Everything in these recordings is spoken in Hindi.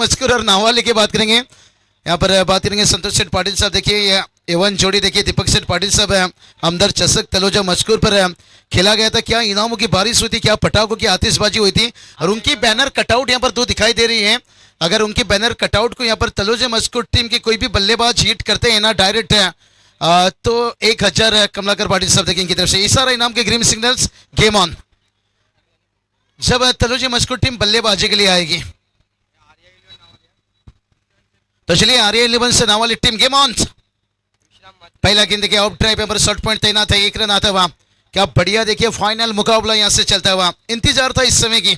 मस्कुर और नावाले की बात करेंगे। यहाँ पर बात करेंगे संतोष सेठ पाटिल साहब। देखिए ये एवन जोड़ी देखिए दीपक सेठ पाटिल साहब है। हमदर्द चसक तलोजा मस्कुर पर खेला गया था। क्या इनामों की बारिश हुई थी, क्या पटाखों की आतिशबाजी हुई थी। और उनकी बैनर कटआउट यहाँ पर दो दिखाई दे रही है। अगर उनकी बैनर कटआउट को यहाँ पर तलोजा मस्कुर टीम की कोई भी बल्लेबाज हिट करते हैं ना डायरेक्ट तो 1000 कमलाकर पाटिल साहब देखिए इनकी तरफ से इशारा इनाम के ग्रीन सिग्नल्स गेम ऑन। जब तलोजा मस्कुर टीम बल्लेबाजी के लिए आएगी तो चलिए आर्या 11 से नावाली टीम गेम ऑन। पहला गेंद देखिए आउट ड्राइव पर शॉर्ट पॉइंट तैनात है, 1 रन आता हुआ। क्या बढ़िया देखिए फाइनल मुकाबला यहां से चलता हुआ। इंतजार था इस समय की।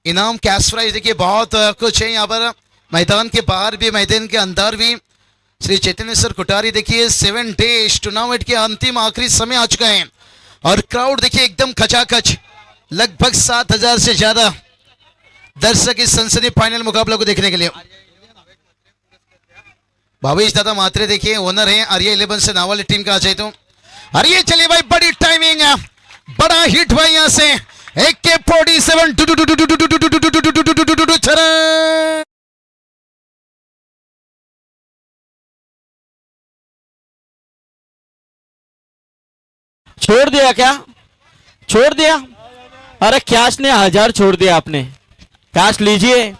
इनाम कैश प्राइज देखिए बहुत कुछ है यहाँ पर। मैदान के बाहर भी मैदान के अंदर भी श्री चैतन्य सर कुटारी देखिए 7 डेज टूर्नामेंट के अंतिम आखिरी समय आ चुका है और क्राउड देखिए एकदम खचाखच। लगभग 7000 से ज्यादा दर्शक इस सनसनी फाइनल मुकाबला को देखने के लिए। भावेश दादा मात्रे देखिए ओनर है आर्या 11 से नावाली टीम का आ जाए तो अरे चलिए भाई बड़ी टाइमिंग है, बड़ा हिट भाई यहां से AK-47 छोड़ दिया क्या? छोड़ दिया? अरे कैश ने 1000 छोड़ दिया आपने। कैश लीजिए।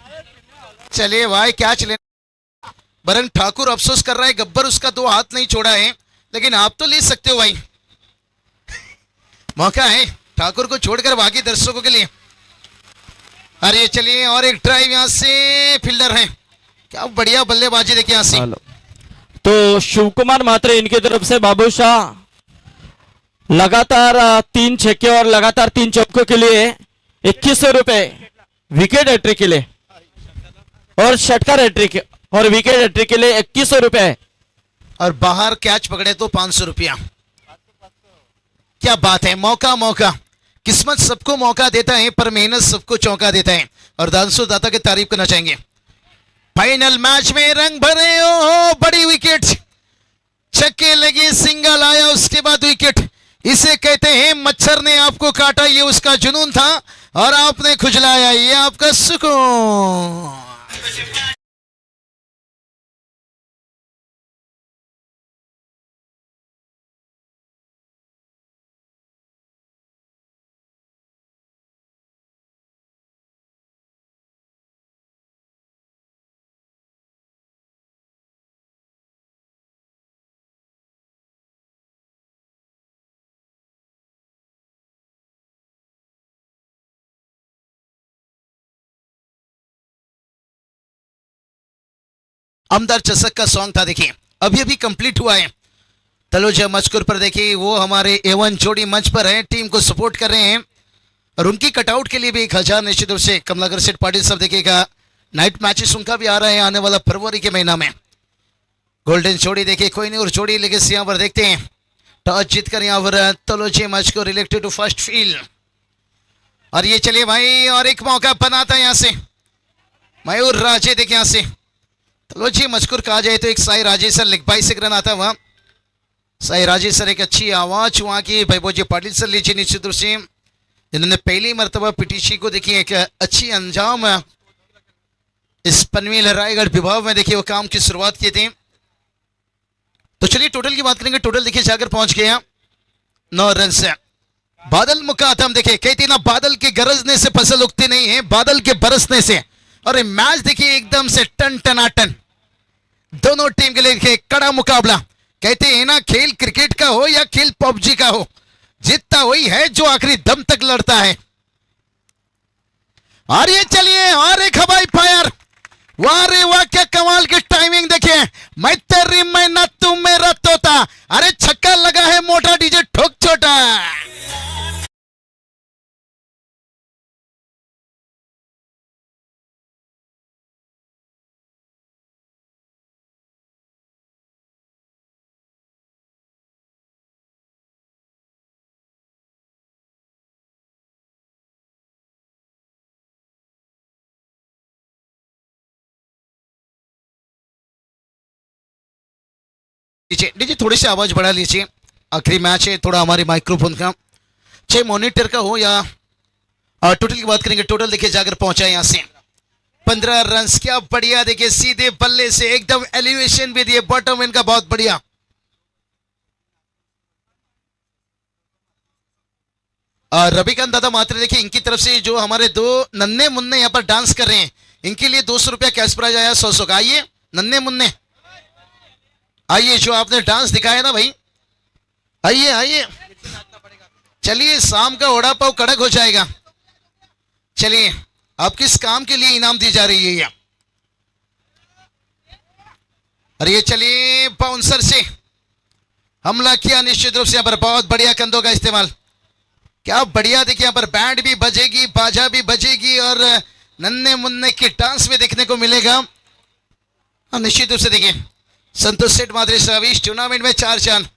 चलिए भाई क्या चले। बरन ठाकुर अफसोस कर रहा है गब्बर उसका 2 हाथ नहीं छोड़ा है, लेकिन आप तो ले सकते हो भाई। मौका है ठाकुर को छोड़कर बाकी दर्शकों के लिए। अरे चलिए और एक ड्राइव यहां से फील्डर है। क्या बढ़िया बल्लेबाजी देखिए यहां से। तो शिव कुमार मात्रे इनकी तरफ से बाबू शाह लगातार 3 छक्के और लगातार 3 चौकों के लिए 2100 रुपए, विकेट हैट्रिक के लिए और षटकार हैट्रिक और विकेट हैट्रिक के लिए 2100 रुपए और बाहर कैच पकड़े तो 500 रुपया। क्या बात है। मौका मौका किस्मत सबको मौका देता है पर मेहनत सबको चौंका देता है और दानसो दाता की तारीफ करना चाहेंगे। फाइनल मैच में रंग भरे हो बड़ी विकेट, छक्के लगे, सिंगल आया, उसके बाद विकेट। इसे कहते हैं मच्छर ने आपको काटा, ये उसका जुनून था और आपने खुजलाया, ये आपका सुकून। अमदार चसक का सॉन्ग था देखिए, अभी अभी कंप्लीट हुआ है। तलोजा मस्कुर पर देखिए वो हमारे एवन जोड़ी मंच पर है, टीम को सपोर्ट कर रहे हैं और उनकी कटआउट के लिए भी 1000 निश्चित रूप से कमलाकर सेठ पाटिल सब देखिएगा। नाइट मैचेस उनका भी आ रहा है आने वाला फरवरी के महीना में। गोल्डन जोड़ी देखिए कोई नहीं और जोड़ी लेके यहाँ पर देखते हैं। टॉस जीतकर यहाँ पर तलोजा मस्कुर इलेक्टेड टू फर्स्ट फील्ड और ये चलिए भाई और एक मौका बनाता है यहाँ से मयूर राजे देखिए यहाँ से। तलोजा मस्कुर कहा जाए तो एक Sai Rajesh sir leg bye से रन आता हुआ। साई राजेश सर एक अच्छी आवाज वहां की भैभोजी पाटिल सर लीजिए निश्चित रूप से, जिन्होंने पहली मर्तबा पीटीसी को देखिए एक अच्छी अंजाम इस पनवेल रायगढ़ विभाग में देखिए वो काम की शुरुआत की थी। तो चलिए टोटल की बात करेंगे। टोटल देखिए जाकर पहुंच गया 9 रन से। बादल मुकातम देखिए कहती ना बादल के गरजने से फसल उगती नहीं है, बादल के बरसने से। और मैच देखिए एकदम से टन टनाटन, दोनों टीम के लिए देखिए कड़ा मुकाबला। कहते हैं ना खेल क्रिकेट का हो या खेल पबजी का हो, जीतता वही है जो आखिरी दम तक लड़ता है। और ये चलिए और एक हवाई फायर, वाह रे वाह क्या कमाल की टाइमिंग देखिए। मैं तेरी मैं ना तू मेरा तोता, अरे छक्का लगा है मोटा डीजे ठोक छोटा। डीजे थोड़ी सी आवाज बढ़ा लीजिए, आखिरी मैच है, थोड़ा हमारे माइक्रोफोन का चाहे मॉनिटर का हो या टोटल की बात करेंगे। टोटल देखिए जाकर पहुंचा है यहां से 15 रन। क्या बढ़िया, देखिए सीधे बल्ले से एकदम एलिवेशन भी दिए, बॉटम इनका बहुत बढ़िया। और रविकांत दादा मात्र देखिए इनकी तरफ से जो हमारे दो नन्हे मुन्ने यहाँ पर डांस कर रहे हैं, इनके लिए 200 रुपया कैश प्राइज आया 100 का। आइए नन्हे मुन्ने, आइए, जो आपने डांस दिखाया ना भाई, आइए आइए। चलिए शाम का वड़ा पाव कड़क हो जाएगा। चलिए आप किस काम के लिए इनाम दी जा रही है ये? अरे ये चलिए बाउंसर से हमला किया निश्चित रूप से यहाँ पर, बहुत बढ़िया कंधों का इस्तेमाल। क्या बढ़िया, देखिए यहाँ पर बैंड भी बजेगी, बाजा भी बजेगी और नन्हे मुन्ने की डांस भी देखने को मिलेगा। निश्चित रूप से देखिए संतोष सेठ माधुरी सर्विस टूर्नामेंट में 4 चांद।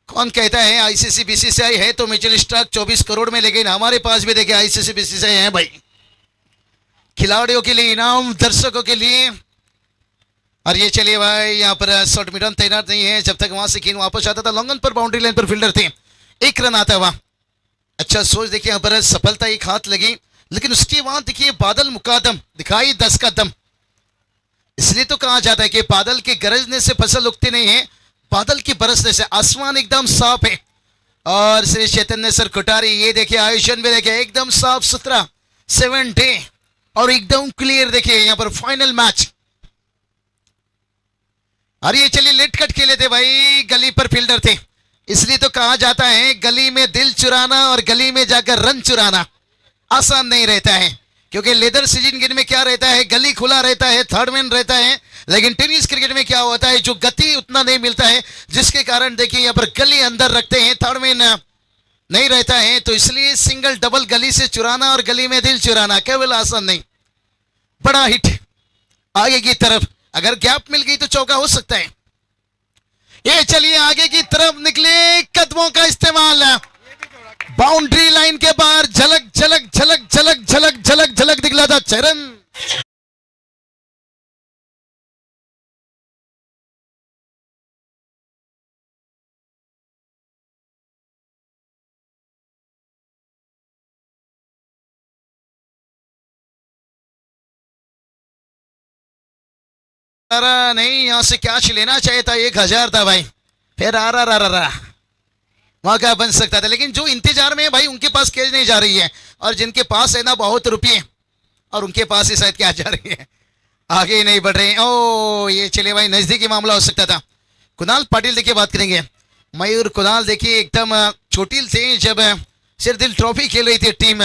कौन कहता है आईसीसी बीसीसीआई है तो मिचेल स्टार्क 24 करोड़ में, लेकिन हमारे पास भी देखिए आईसीसी बीसीसीआई है भाई। खिलाड़ियों के लिए इनाम, दर्शकों के लिए। और ये चलिए भाई यहाँ पर शॉर्ट मिडन तैनात नहीं है, जब तक वहां से गेंद वापस आता था लॉन्गन पर बाउंड्री लाइन पर फील्डर थे, 1 रन आता हुआ। अच्छा सोच, देखिए यहाँ पर सफलता एक हाथ लगी, लेकिन उसके बाद देखिए बादल मुकादम दिखाई 10 का दम। इसलिए तो कहा जाता है कि बादल के गरजने से फसल उगती नहीं है, बादल की बरसने से आसमान एकदम साफ है। और श्री चैतन्य सर कोठारी, ये देखिए आयोजन भी देखिए एकदम साफ सुथरा, 7 डे और एकदम क्लियर। देखिए यहाँ पर फाइनल मैच। अरे ये चलिए लेट कट खेले थे भाई, गली पर फील्डर थे, इसलिए तो कहा जाता है गली में दिल चुराना और गली में जाकर रन चुराना आसान नहीं रहता है, क्योंकि लेदर सीजन गेम में क्या रहता है, गली खुला रहता है, थर्ड मैन रहता है। लेकिन टेनिस क्रिकेट में क्या होता है, जो गति उतना नहीं मिलता है, जिसके कारण देखिए यहाँ पर गली अंदर रखते हैं, थर्ड मैन नहीं रहता है, तो इसलिए सिंगल डबल गली से चुराना और गली में दिल चुराना केवल आसान नहीं, बड़ा हिट आगे की तरफ। अगर गैप मिल गई तो चौका हो सकता है। ये चलिए आगे की तरफ निकले, कदमों का इस्तेमाल, बाउंड्री लाइन के बाहर झलक झलक झलक झलक झलक झलक झलक दिखलाता चरण। अरे नहीं, यहां से कैच लेना चाहिए था, 1000 था भाई, फिर आ मौका बन सकता था। लेकिन जो इंतजार में है भाई, उनके पास कैच नहीं जा रही है, और जिनके पास है ना बहुत रुपये, और उनके पास ही शायद क्या जा रही है, आगे ही नहीं बढ़ रहे हैं। ओ ये चलिए भाई, नजदीकी मामला हो सकता था। कुणाल पाटिल देखिए बात करेंगे, मयूर कुणाल देखिए एकदम चोटिल थे जब सिरदिल ट्रॉफी खेल रही थी टीम,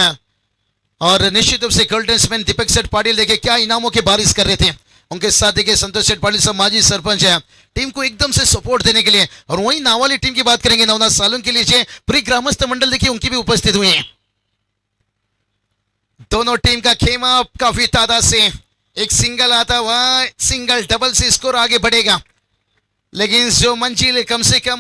और निश्चित रूप से गोल्डन दीपक सेठ पाटिल देखिए क्या इनामों की बारिश कर रहे थे। उनके साथ देखिए संतोष सेठ पाटिल साहब माजी सरपंच है, टीम को एकदम से सपोर्ट देने के लिए। और वही नावाली टीम की बात करेंगे, नवनाथ सालुन के लिए पूरी ग्रामस्थ मंडल देखिए उनकी भी उपस्थित हुए हैं। दोनों टीम का खेमा काफी तादाद से, एक सिंगल आता हुआ, सिंगल डबल से स्कोर आगे बढ़ेगा, लेकिन जो मंजिल कम से कम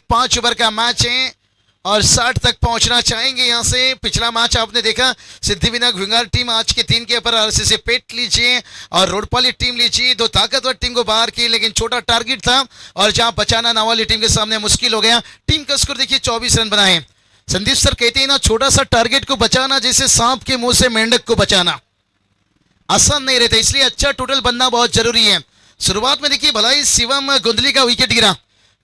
5 ओवर का मैच है और 60 तक पहुंचना चाहेंगे यहां से। पिछला मैच आपने देखा, सिद्धिविनायक भिंगार टीम आज के 3 के ऊपर आरसीसी पेट लीजिए और रोडपाली टीम लीजिए, 2 ताकतवर टीम को बाहर की, लेकिन छोटा टारगेट था और जहां बचाना नावाली टीम के सामने मुश्किल हो गया। टीम का स्कोर देखिए 24 रन बनाए। संदीप सर कहते हैं ना, छोटा सा टारगेट को बचाना जैसे सांप के मुंह से मेंढक को बचाना आसान नहीं रहता, इसलिए अच्छा टोटल बनना बहुत जरूरी है। शुरुआत में देखिए भलाई शिवम गुंदली का विकेट गिरा,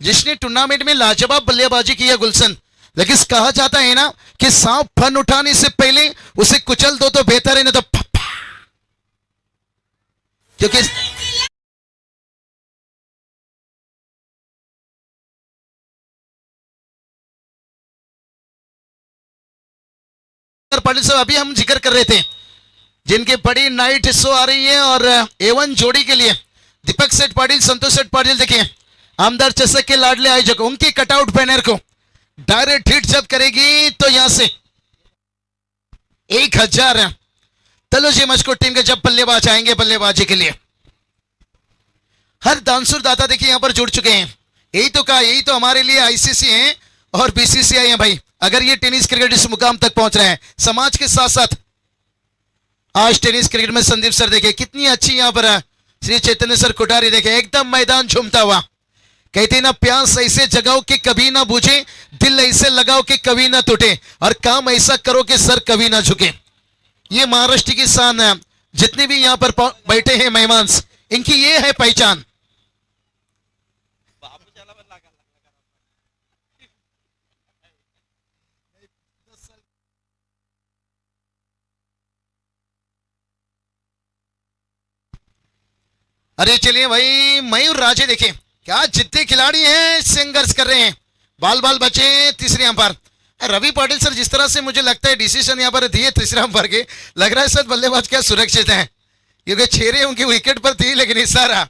जिसने टूर्नामेंट में लाजवाब बल्लेबाजी किया गुलशन, लेकिन कहा जाता है ना कि सांप फन उठाने से पहले उसे कुचल दो तो बेहतर है, ना तो क्योंकि पाटिल साहब अभी हम जिक्र कर रहे थे, जिनके बड़ी नाइट शो आ रही है, और A1 जोड़ी के लिए दीपक सेठ पाटिल संतोष सेठ पाटिल देखिए आमदार चषक के लाडले आयोजक, उनके कटआउट बैनर को डायरेक्ट हिट जब करेगी तो यहां से 1000 तलोजी मचको टीम के जब बल्लेबाज आएंगे बल्लेबाजी के लिए। हर दानसुर दाता देखिए यहां पर जुड़ चुके हैं। यही तो कहा, यही तो हमारे लिए आईसीसी है और बीसीसीआई है भाई। अगर ये टेनिस क्रिकेट इस मुकाम तक पहुंच रहा है समाज के साथ साथ, आज टेनिस क्रिकेट में संदीप सर देखे कितनी अच्छी यहां पर श्री चैतन्य सर कोठारी देखे एकदम मैदान झूमता हुआ। कहते ना, प्यास ऐसे जगाओ कि कभी ना बुझे, दिल ऐसे लगाओ कि कभी ना टूटे, और काम ऐसा करो कि सर कभी ना झुके। ये महाराष्ट्र की शान जितने भी यहाँ पर बैठे हैं मेहमान, इनकी ये है पहचान। अरे चलिए भाई, मयूर राजे देखिए क्या जितने खिलाड़ी हैं संघर्ष कर रहे हैं। बाल बाल बचे तीसरे अंपायर रवि पाटिल सर। जिस तरह से मुझे लगता है डिसीजन यहाँ पर दिए तीसरे अंपायर के, लग रहा है सर बल्लेबाज क्या सुरक्षित है, क्योंकि छेरे उनकी विकेट पर थी लेकिन इस सारा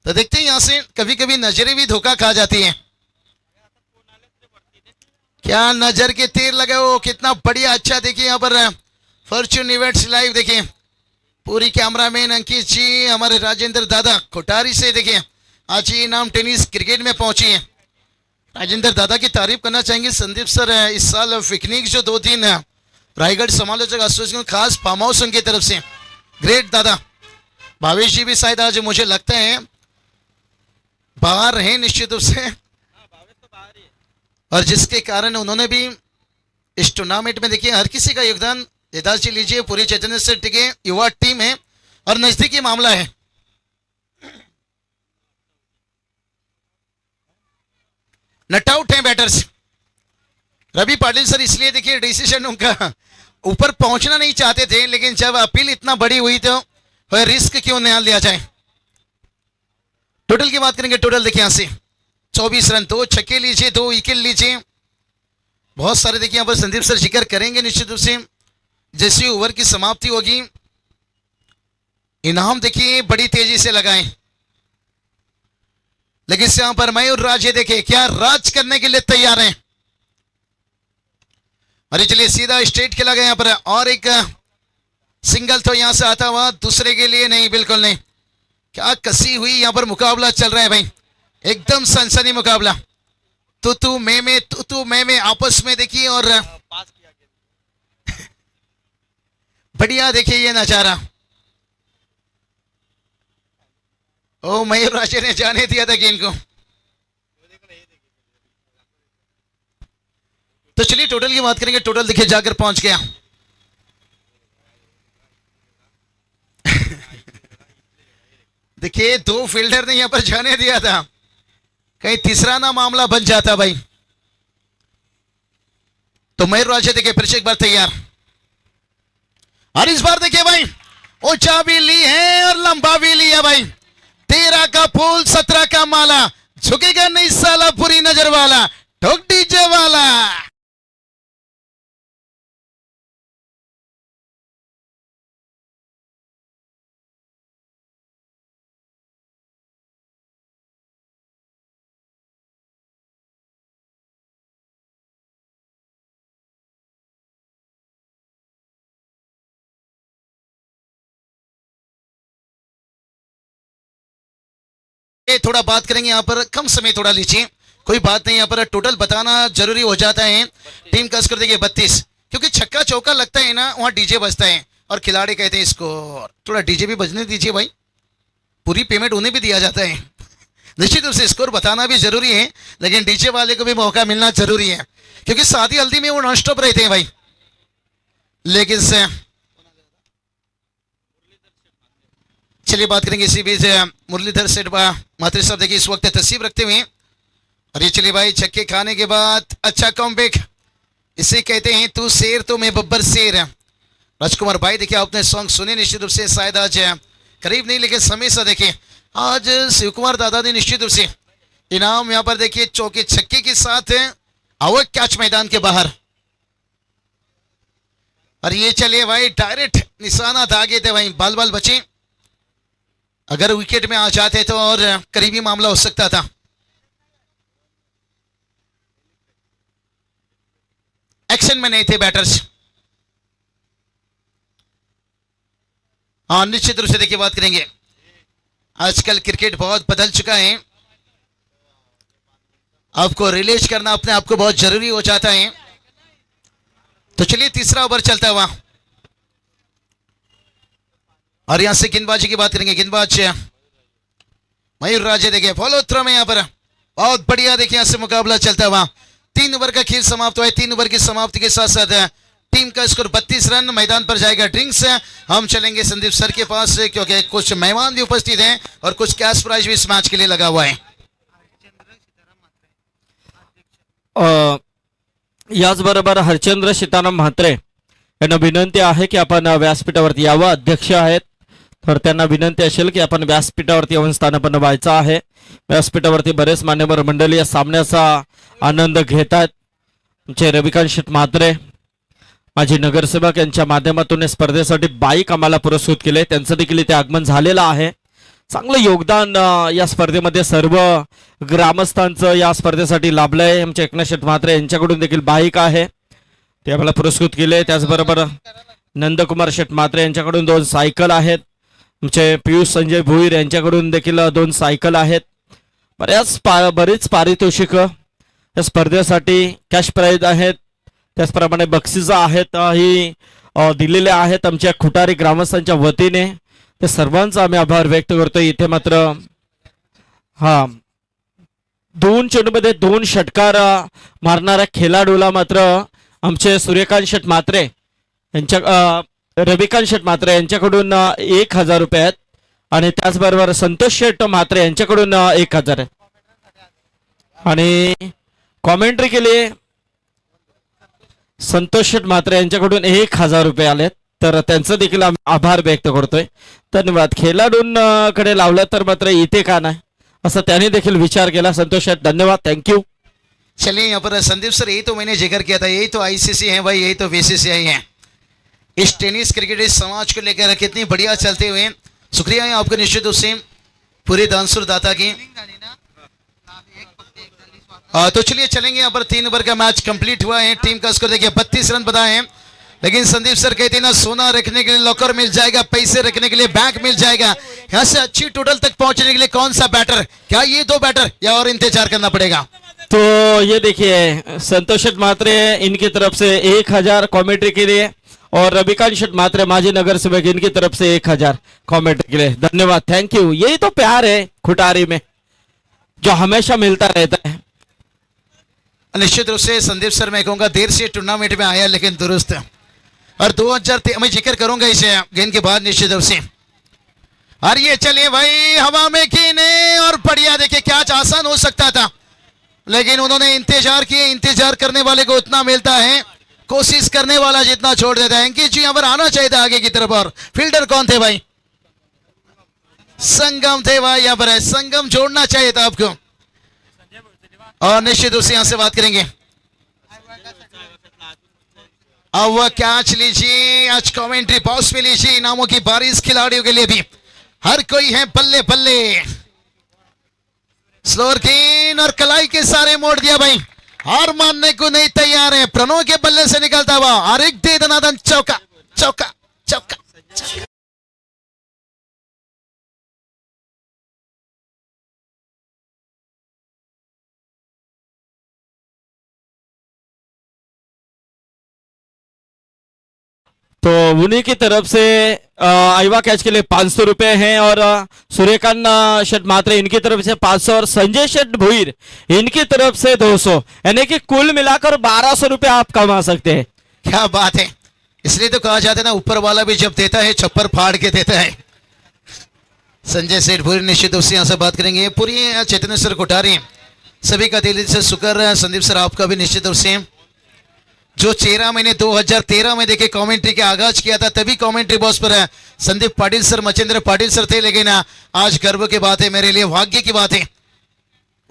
तो देखते हैं। यहां से कभी कभी नजरें भी धोखा खा जाती हैं। क्या नजर के तीर लगे हो, कितना बढ़िया। अच्छा देखिए यहाँ पर फॉर्च्यून इवेंट्स लाइव देखिए, पूरी कैमरामैन अंकित जी, हमारे राजेंद्र दादा कोटारी से देखिए आज ये नाम टेनिस क्रिकेट में पहुंची है। राजेंद्र दादा की तारीफ करना चाहेंगे। संदीप सर इस साल पिकनिक जो 2 दिन रायगढ़ समालोचक एसोसिएशन खास फार्म हाउस उनकी तरफ से, ग्रेट दादा। भावेश जी भी शायद आज मुझे लगता है बाहर हैं निश्चित रूप से, और जिसके कारण उन्होंने भी इस टूर्नामेंट में देखिए हर किसी का योगदान। देदास जी लीजिए, पूरी चैतन्य से टिके युवा टीम है और नजदीकी मामला है। नट आउट है बैटर्स। रवि पाटिल सर इसलिए देखिए डिसीजन उनका ऊपर पहुंचना नहीं चाहते थे, लेकिन जब अपील इतना बड़ी हुई तो रिस्क क्यों न लिया जाए। टोटल की बात करेंगे, टोटल देखिए यहां से 24 रन, 2 छक्के लीजिए, 2 विकेट लीजिए, बहुत सारे देखिए यहां पर संदीप सर जिक्र करेंगे निश्चित रूप से। जैसी ओवर की समाप्ति होगी इनाम देखिए बड़ी तेजी से लगाएं, लेकिन यहां पर मयूर राजे देखिए क्या राज करने के लिए तैयार हैं। अरे चलिए सीधा स्ट्रेट खेला गया यहां पर, और एक सिंगल तो यहां से आता हुआ, दूसरे के लिए नहीं, बिल्कुल नहीं। क्या कसी हुई यहां पर मुकाबला चल रहा है भाई, एकदम सनसनी मुकाबला। तू मैं आपस में देखिए, और बढ़िया देखिए ये नजारा। ओ मयूर राजे ने जाने दिया था गेंद को। तो चलिए टोटल की बात करेंगे, टोटल देखिए जाकर पहुंच गया देखिए 2 फील्डर ने यहां पर जाने दिया था, कहीं तीसरा ना मामला बन जाता भाई। तो मयूर राजे देखिए फिर से एक बार तैयार, और इस बार देखिए भाई ऊंचा भी ली है और लंबा भी लिया भाई। 13 का फूल 17 का माला, झुकेगा नहीं साला पूरी नजर वाला, ठोक डीजे वाला। थोड़ा बात करेंगे यहाँ पर, कम समय थोड़ा लीजिए, कोई बात नहीं। यहाँ पर टोटल बताना जरूरी हो जाता है। टीम का स्कोर देखिए 32, क्योंकि छक्का चौका लगता है ना वहां डीजे बजता है और खिलाड़ी कहते हैं स्कोर, थोड़ा डीजे भी बजने दीजिए भाई, पूरी पेमेंट उन्हें भी दिया जाता है। निश्चित रूप से स्कोर बताना भी जरूरी है, लेकिन डीजे वाले को भी मौका मिलना जरूरी है, क्योंकि शादी हल्दी में वो नॉन स्टॉप रहते हैं भाई। लेकिन से चलिए बात करेंगे इसी बीच मुरलीधर सेठ मात्री साहब देखिए इस वक्त तस्वीर रखते हुए। अरे चलिए भाई छक्के खाने के बाद अच्छा कमबैक, इसे कहते हैं तू शेर तो मैं बब्बर शेर। राजकुमार भाई देखिए आपने सॉन्ग सुने निश्चित रूप से, शायद आज करीब नहीं लेकिन समय से देखिए आज शिव कुमार दादा ने निश्चित रूप से इनाम यहाँ पर देखिए चौके छक्के के साथ आवक कैच मैदान के बाहर। और ये चलिए भाई डायरेक्ट निशाना दागे थे भाई, बाल बाल बचे, अगर विकेट में आ जाते तो और करीबी मामला हो सकता था। एक्शन में नहीं थे बैटर्स। हाँ निश्चित रूप से देखिए बात करेंगे, आजकल क्रिकेट बहुत बदल चुका है, आपको रिलीज करना अपने आप को बहुत जरूरी हो जाता है। तो चलिए तीसरा ओवर चलता हुआ, और यहां से गेंदबाजी की बात करेंगे। गेंदबाज मयूर राजे देखिए फॉलो थ्रो में यहां पर बहुत बढ़िया देखिए यहां से मुकाबला चलता हुआ। 3 ओवर का खेल समाप्त हुआ है। 3 ओवर की समाप्ति के साथ साथ टीम का स्कोर 32 रन। मैदान पर जाएगा ड्रिंक्स। हम चलेंगे संदीप सर के पास क्योंकि कुछ मेहमान भी उपस्थित हैं और कुछ कैश प्राइज भी इस मैच के लिए लगा हुआ है। याचबरोबर हरचंद्र सीताराम म्हात्रे यांना विनंती आहे की आपण व्यासपीठावरती यावं. अध्यक्ष आहेत तर त्यांना विनंती असेल की आपण व्यासपीठावरती येऊन स्थानापन्न व्हायचं आहे. व्यासपीठावरती बरेच मान्यवर मंडळी या सामन्याचा आनंद घेत आहेत. आमचे रविकांत शेठ म्हात्रे माजी नगरसेवक यांच्या माध्यमातून या स्पर्धेसाठी बाईक आम्हाला पुरस्कृत केले. त्यांचं देखील इथे आगमन झालेलं आहे. चांगलं योगदान या स्पर्धेमध्ये सर्व ग्रामस्थांचं या स्पर्धेसाठी लाभलंय. आमचे एकनाथ शेठ म्हात्रे यांच्याकडून देखील बाईक आहे ते आम्हाला पुरस्कृत केले. त्याचबरोबर नंदकुमार शेठ म्हात्रे यांच्याकडून 2 सायकल आहेत. आमचे पियुष संजय भुईर यांच्याकडून देखील 2 सायकल आहेत. बरीच पारितोषिक या स्पर्धेसाठी कॅश प्राईज आहेत. त्याचप्रमाणे बक्षिसं आहेत ही दिलेले आहेत आमच्या खुटारी ग्रामस्थांच्या वतीने. ते सर्वांचा आम्ही आभार व्यक्त करतोय. इथे मात्र 2 चेंडूमध्ये 2 षटकार मारणाऱ्या खेळाडूला मात्र आमचे सूर्यकांत शेठ म्हात्रे यांच्या रविकांत शेठ म्हात्रे यांच्याकडून 1000 रुपये आहेत आणि त्याचबरोबर संतोष शेठ म्हात्रे यांच्याकडून 1000 आहे. आणि कॉमेंट्री केली संतोष शेठ म्हात्रे यांच्याकडून 1000 रुपये आलेत तर त्यांचं देखील आम्ही आभार व्यक्त करतोय. धन्यवाद. खेळाडूंकडे लावलं तर मात्र इथे का नाही असं त्याने देखील विचार केला. संतोष शेठ धन्यवाद. थँक्यू. चलिए यहाँ पर संदीप सर, यही तो मैंने जिक्र किया था, यही तो आईसीसी है भाई, यही तो बीसीसीआई है. इस टेनिस क्रिकेट इस समाज को लेकर कितनी बढ़िया चलते हुए. शुक्रिया है आपको निश्चित रूप से पूरी दानसुर दाता की. तो चलिए चलेंगे. यहाँ पर 3 ओवर का मैच कंप्लीट हुआ है. टीम का स्कोर देखिए 32 रन बताए हैं. लेकिन संदीप सर कहते हैं ना, सोना रखने के लिए लॉकर मिल जाएगा, पैसे रखने के लिए बैंक मिल जाएगा. यहाँ से अच्छी टोटल तक पहुंचने के लिए कौन सा बैटर, क्या ये 2 बैटर या और इंतजार करना पड़ेगा. तो ये देखिए संतोष शेठ म्हात्रे इनकी तरफ से 1000 कॉमेंट्री के लिए और रविकांत शेठ म्हात्रे माजी नगर सेवक इनकी तरफ से 1000 कॉमेंट्री के लिए. धन्यवाद. Thank you. यही तो प्यार है खुटारी में जो हमेशा मिलता रहता है. निश्चित रूप से संदीप सर मैं कहूंगा देर से टूर्नामेंट में आया लेकिन दुरुस्त. और 2013 मैं जिक्र करूंगा इसे गेंद के बाद निश्चित रूप से. और ये चलिए भाई हवा में कीने और बढ़िया. देखिए कैच आसान हो सकता था लेकिन उन्होंने इंतजार किए. इंतजार करने वाले को उतना मिलता है, कोशिश करने वाला जितना छोड़ देता है. अंकित जी यहाँ पर आना चाहिए था आगे की तरफ. और फील्डर कौन थे भाई? संगम थे भाई. यहाँ पर है संगम, जोड़ना चाहिए था आपको. और निश्चित रूप से यहां से बात करेंगे. अब वह कैच लीजिए. आज कमेंट्री बॉक्स में लीजिए. इनामों की बारिश खिलाड़ियों के लिए भी. हर कोई है बल्ले बल्ले. स्लोअर गेंद और कलाई के सारे मोड़ दिया भाई. हार मानने को नहीं तैयार है. प्रणव के बल्ले से निकलता हुआ और एक दे दनादन चौका चौका चौका. तो उन्हीं की तरफ से आईवा कैच के लिए 500 रुपए हैं और सूर्यकांत शेठ म्हात्रे इनकी तरफ से 500 और संजय शेठ भुईर इनकी तरफ से 200, यानी कि कुल मिलाकर 1200 रुपए आप कमा सकते हैं. क्या बात है. इसलिए तो कहा जाता है ना, ऊपर वाला भी जब देता है छप्पर फाड़ के देता है. संजय सेठ भुईर निश्चित रूप से यहां से बात करेंगे. पूरी चैतन्य सर कोठारी सभी का दिल से शुक्र. संदीप सर आपका भी निश्चित रूप से जो 13 महीने 2013 में देखे कमेंट्री के आगाज किया था तभी कमेंट्री बॉक्स पर संदीप पाटिल सर, मचेंद्र पाटिल सर थे. लेकिन आज गर्व की बात है, मेरे लिए भाग्य की बात है,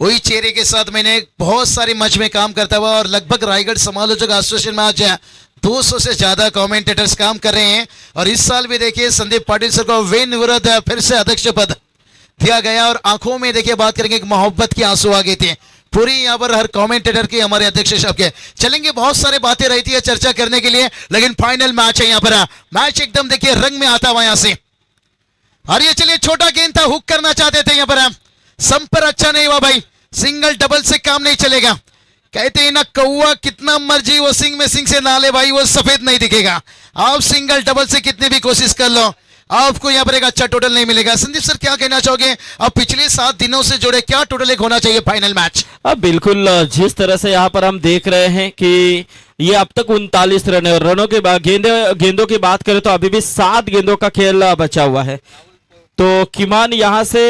वही चेहरे के साथ मैंने बहुत सारी मंच में काम करता हुआ और लगभग रायगढ़ समालोचक एसोसिएशन में आज 200 से ज्यादा कमेंटेटर्स काम कर रहे हैं. और इस साल भी देखिए संदीप पाटिल सर को वेन विरुद्ध फिर से अध्यक्ष पद दिया गया और आंखों में देखिए बात करेंगे एक मोहब्बत की आंसू आ गए थे पूरी यहाँ पर हर कमेंटेटर की. हमारे अध्यक्ष साहब के चलेंगे. बहुत सारे बातें रहती है चर्चा करने के लिए लेकिन फाइनल मैच है. यहाँ पर मैच एकदम देखिए रंग में आता हुआ यहाँ से. और ये चलिए छोटा गेंद था, हुक करना चाहते थे. यहाँ पर संपर अच्छा नहीं हुआ भाई. सिंगल डबल से काम नहीं चलेगा. कहते हैं ना कौवा कितना मर्जी वो सिंग में सिंग से ना ले भाई, वो सफेद नहीं दिखेगा. आप सिंगल डबल से कितनी भी कोशिश कर लो आपको यहाँ पर एक अच्छा टोटल नहीं मिलेगा। संदीप सर क्या कहना चाहोगे, अब पिछले 7 दिनों से जुड़े क्या टोटल एक होना चाहिए फाइनल मैच? अब बिल्कुल जिस तरह से यहाँ पर हम देख रहे हैं कि ये अब तक 39 रन है और रनों के बाद गेंदों की बात करें तो अभी भी 7 गेंदों का खेल बचा हुआ है। तो किमान यहाँ से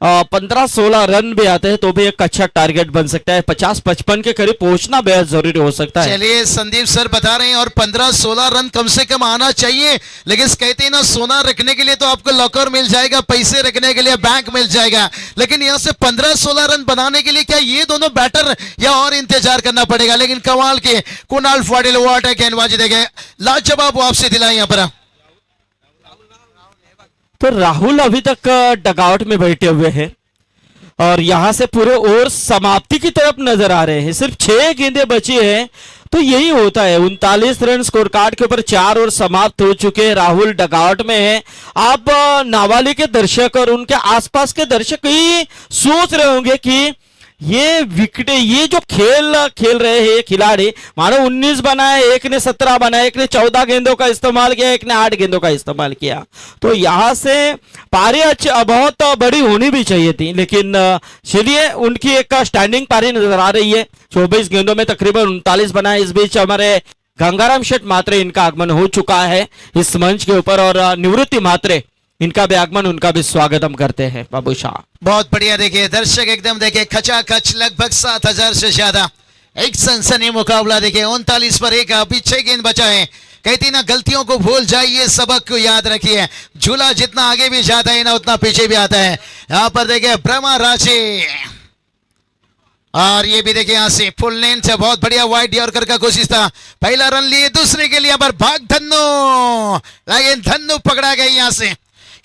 15-16 रन भी आते हैं तो भी एक अच्छा टारगेट बन सकता है। 50-55 के करीब पहुंचना बेहद जरूरी हो सकता है। चलिए संदीप सर बता रहे हैं और 15-16 रन कम से कम आना चाहिए, लेकिन कहते हैं ना सोना रखने के लिए तो आपको लॉकर मिल जाएगा, पैसे रखने के लिए बैंक मिल जाएगा, लेकिन यहाँ से 15-16 रन बनाने के लिए क्या ये दोनों बैटर या और इंतजार करना पड़ेगा? लेकिन कमाल के कुणाल पाटिल वाट है गेंदबाजी देखे, लाजवाब वापसी दिलाई यहाँ पर। तो राहुल अभी तक डगआउट में बैठे हुए हैं और यहां से पूरे ओवर समाप्ति की तरफ नजर आ रहे हैं। सिर्फ 6 गेंदें बची हैं तो यही होता है। 39 रन स्कोर कार्ड के ऊपर 4 ओवर समाप्त हो चुके हैं। राहुल डगआउट में है। आप नावाली के दर्शक और उनके आसपास के दर्शक ही सोच रहे होंगे कि ये विकेट, ये जो खेल रहे हैं ये खिलाड़ी, मानो 19 बनाए, एक ने 17 बनाए, एक ने 14 गेंदों का इस्तेमाल किया, एक ने 8 गेंदों का इस्तेमाल किया। तो यहां से पारी बहुत बड़ी होनी भी चाहिए थी, लेकिन चलिए उनकी एक स्टैंडिंग पारी नजर आ रही है। 24 गेंदों में तकरीबन 39 बनाए। इस बीच हमारे गंगाराम शेठ मात्रे इनका आगमन हो चुका है इस मंच के ऊपर और निवृत्ति मात्रे इनका भी आगमन, उनका भी स्वागत हम करते हैं। बाबू शाह बहुत बढ़िया। देखिए दर्शक एकदम देखिए खचाखच, लगभग 7,000 से ज्यादा एक सनसनी मुकाबला। देखिए 39 पर 1, अभी 6 गेंद बचा है। कहती ना गलतियों को भूल जाइए, सबक को याद रखिए। झूला जितना आगे भी जाता है ना उतना पीछे भी आता है। यहाँ पर देखिए ब्रह्मा राशि और ये भी देखिए यहाँ से फुल लेंथ है, बहुत बढ़िया वाइड यॉर्कर का कोशिश था। पहला रन लिए, दूसरे के लिए पर भाग धन्नो, लेकिन धन्नो पकड़ा गया यहाँ से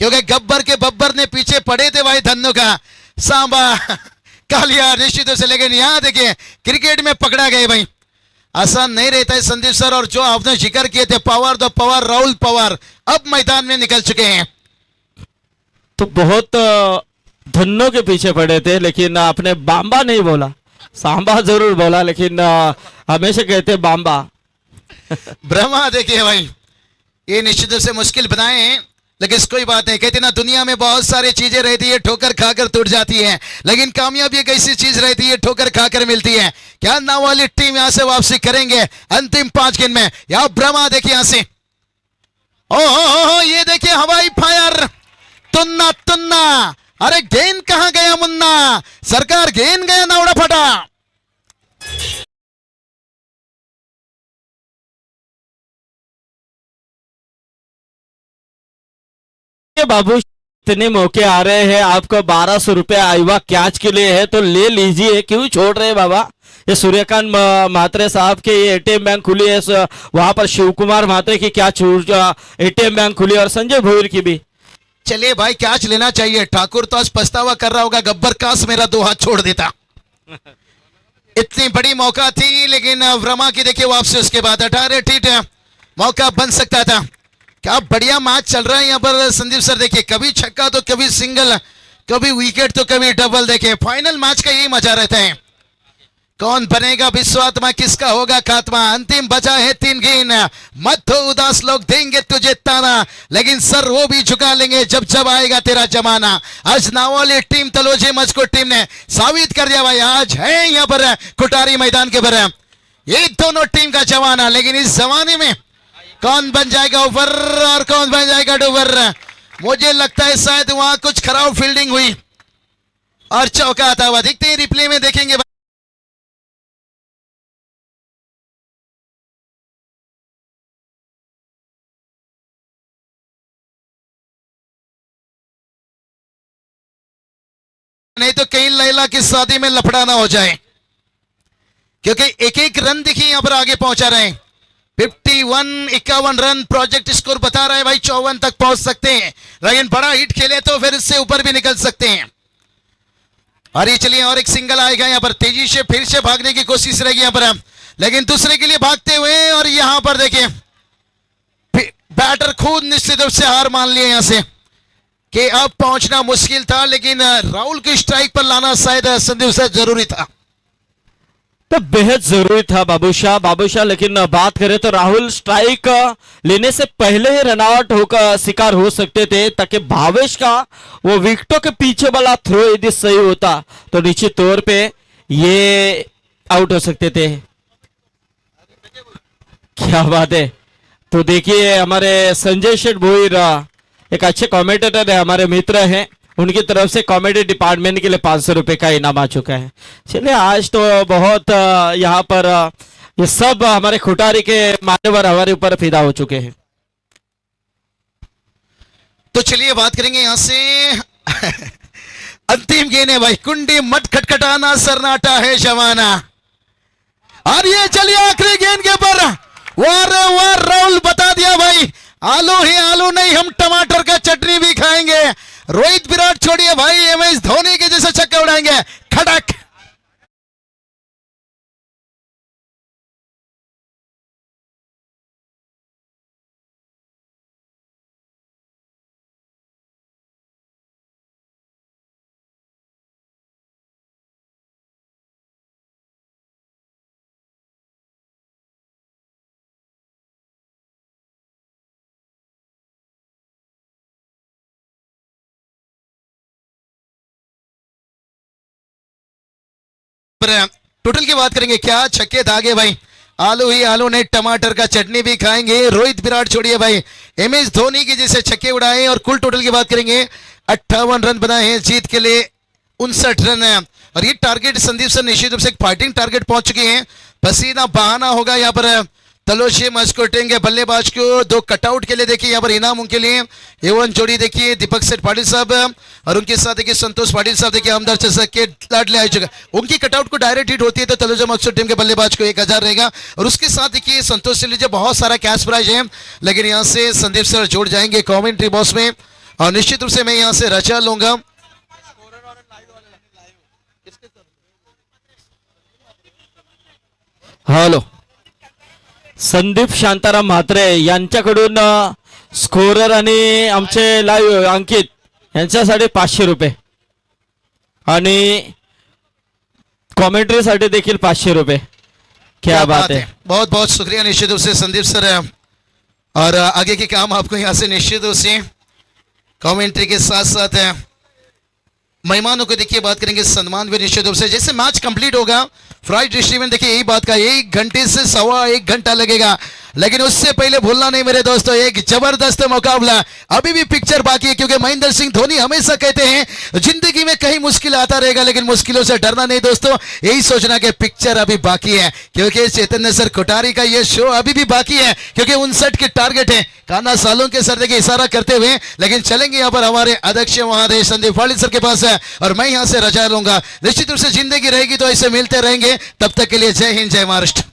क्योंकि गब्बर के बब्बर ने पीछे पड़े थे भाई धन्नो का सांबा कालिया निश्चित से, लेकिन यहाँ देखिए क्रिकेट में पकड़ा गए भाई, आसान नहीं रहता है संदीप सर। और जो आपने जिक्र किए थे power the power Rahul Pawar अब मैदान में निकल चुके हैं। तो बहुत धन्नो के पीछे पड़े थे, लेकिन आपने बांबा नहीं बोला, सांबा जरूर बोला, लेकिन हमेशा कहते बांबा। ब्रह्मा देखिए भाई ये निश्चित रूप से मुश्किल बनाए हैं, लेकिन कोई बात नहीं। कहते ना दुनिया में बहुत सारी चीजें रहती है ठोकर खाकर टूट जाती है, लेकिन कामयाबी एक ऐसी चीज रहती है ठोकर खाकर मिलती है। क्या नावाली टीम यहां से वापसी करेंगे अंतिम 5 गेंद में? या ब्रह्मा देखिए यहां से, ओ ये देखिए हवाई फायर, तुन्ना तुन्ना, अरे गेंद कहां गया मुन्ना सरकार, गेंद गया ना उड़ा फटा। बाबू इतने मौके आ रहे हैं, आपको 1200 रुपए आईवा कैच के लिए है तो ले लीजिए, क्यों छोड़ रहे हैं बाबा? ये सूर्यकांत मात्रे साहब के ये एटीएम बैंक खुली है, वहां पर शिव कुमार मात्रे की क्या एटीएम बैंक खुली और संजय भोईर की भी। चलिए भाई कैच लेना चाहिए। ठाकुर तो आज पछतावा कर रहा होगा, गब्बर काश मेरा 2 हाथ छोड़ देता। इतनी बड़ी मौका थी, लेकिन वर्मा की देखिए वापसी उसके बाद 18 ठीक है मौका बन सकता था। क्या बढ़िया मैच चल रहा है यहाँ पर संदीप सर। देखिए कभी छक्का तो कभी सिंगल, कभी विकेट तो कभी डबल। देखिए फाइनल मैच का यही मजा रहता है। कौन बनेगा विश्वात्मा, किसका होगा खात्मा? अंतिम बचा है 3 गेंद। मत हो उदास, लोग देंगे तुझे ताना, लेकिन सर वो भी झुका लेंगे जब जब आएगा तेरा जमाना। आज नावाली टीम तलोजे मजको टीम ने साबित कर दिया भाई, आज है यहाँ पर कुटारी मैदान के पर ये दोनों टीम का जमाना। लेकिन इस जमाने में कौन बन जाएगा ओवर और कौन बन जाएगा डोवर? मुझे लगता है शायद वहां कुछ खराब फील्डिंग हुई और चौका आता हुआ। देखते हैं रिप्ले में देखेंगे। नहीं तो कहीं लैला की शादी में लफड़ा ना हो जाए, क्योंकि एक एक रन देखिए यहां पर आगे पहुंचा रहे हैं। 51 रन प्रोजेक्ट स्कोर बता रहा है भाई, 54 तक पहुंच सकते हैं, लेकिन बड़ा हिट खेले तो फिर इससे ऊपर भी निकल सकते हैं। और ये चलिए और एक सिंगल आएगा यहाँ पर, तेजी से फिर से भागने की कोशिश रहेगी यहाँ पर, लेकिन दूसरे के लिए भागते हुए। और यहां पर देखिए बैटर खुद निश्चित रूप से हार मान लिए यहां से कि अब पहुंचना मुश्किल था, लेकिन राहुल की स्ट्राइक पर लाना शायद संदीप से जरूरी था। तो बेहद जरूरी था बाबूशाह, लेकिन बात करें तो राहुल स्ट्राइक लेने से पहले ही रनआउट होकर शिकार हो सकते थे, ताकि भावेश का वो विकेटों के पीछे वाला थ्रो यदि सही होता तो निश्चित तौर पे ये आउट हो सकते थे। क्या बात है। तो देखिए हमारे संजय शेठ भोईर एक अच्छे कमेंटेटर है, हमारे मित्र हैं, उनकी तरफ से कॉमेडी डिपार्टमेंट के लिए 500 रुपए का इनाम आ चुका है। चलिए आज तो बहुत यहाँ पर ये सब हमारे खुटारी के मान्यवर हमारे ऊपर फिदा हो चुके हैं। तो चलिए बात करेंगे यहां से अंतिम गेंद है भाई, कुंडी मत खटखटाना सरनाटा है जमाना। और ये चलिए आखिरी गेंद के ऊपर वाह रे वाह, राहुल बता दिया भाई, आलू ही आलू नहीं, हम टमाटर का चटनी भी खाएंगे। रोहित विराट छोड़िए भाई, एमएस धोनी के जैसे छक्के उड़ाएंगे, खड़क। टोटल की बात करेंगे, क्या छक्के दागे भाई, आलू ही आलू नहीं, टमाटर का चटनी भी खाएंगे। रोहित विराट छोड़िए भाई, एमएस धोनी के जैसे छक्के उड़ाए। और कुल टोटल की बात करेंगे 58 रन बनाए हैं, जीत के लिए 59 रन है। और ये टारगेट संदीप सर निश्चित रूप से एक फाइटिंग टारगेट पहुंच चुके हैं। पसीना बहाना होगा यहाँ पर तलोशे मस्कोटेंगे बल्लेबाज को 2 कटआउट के लिए। देखिए यहाँ पर इनाम उनके लिए एवन जोड़ी, देखिए दीपक सेठ पाटिल साहब और उनके साथ देखिए संतोष पाटिल साहब, देखिए हमदर्द चषक के लाडले आयोजक, उनकी कटआउट को डायरेक्ट हिट होती है तो तलोजा मस्कोट टीम के बल्लेबाज को 1000 रहेगा। और उसके साथ देखिए संतोष से लीजिए बहुत सारा कैश प्राइज है, लेकिन यहाँ से संदीप सर जोड़ जाएंगे कॉमेंट्री बॉक्स में। और निश्चित रूप से मैं यहाँ से रचा लूंगा। हॅलो, संदीप शांताराम म्हात्रे यांच्याकडून स्कोरर आणि आमचे लाईव्ह अंकित यांच्यासाठी 500 रुपये आणि कॉमेंट्रीसाठी देखील 500 रुपये। क्या बात है। बहुत बहुत शुक्रिया निश्चित रूप से संदीप सर। और आगे के काम आपको यहाँ से निश्चित रूप से कमेंट्री के साथ साथ मेहमानों को देखिए बात करेंगे, सम्मान भी निश्चित रूप से। जैसे मैच कंप्लीट होगा प्राइज डिस्ट्रीब्यूशन, देखिए यही बात का 1 घंटे से 1.25 घंटा लगेगा, लेकिन उससे पहले भूलना नहीं मेरे दोस्तों, एक जबरदस्त मुकाबला अभी भी पिक्चर बाकी है। क्योंकि महेंद्र सिंह धोनी हमेशा कहते हैं जिंदगी में कहीं मुश्किल आता रहेगा, लेकिन मुश्किलों से डरना नहीं दोस्तों, यही सोचना कि पिक्चर अभी बाकी है। क्योंकि चैतन्य सर कोठारी का ये शो अभी भी बाकी है, क्योंकि 59 के टारगेट है। कान्हा सालों के सर देखिए इशारा करते हुए, लेकिन चलेंगे यहाँ पर हमारे अध्यक्ष महादेव संदीप पाटिल सर के पास है, और मैं यहाँ से रजा लूंगा। निश्चित रूप से जिंदगी रहेगी तो ऐसे मिलते रहेंगे, तब तक के लिए जय हिंद जय महाराष्ट्र।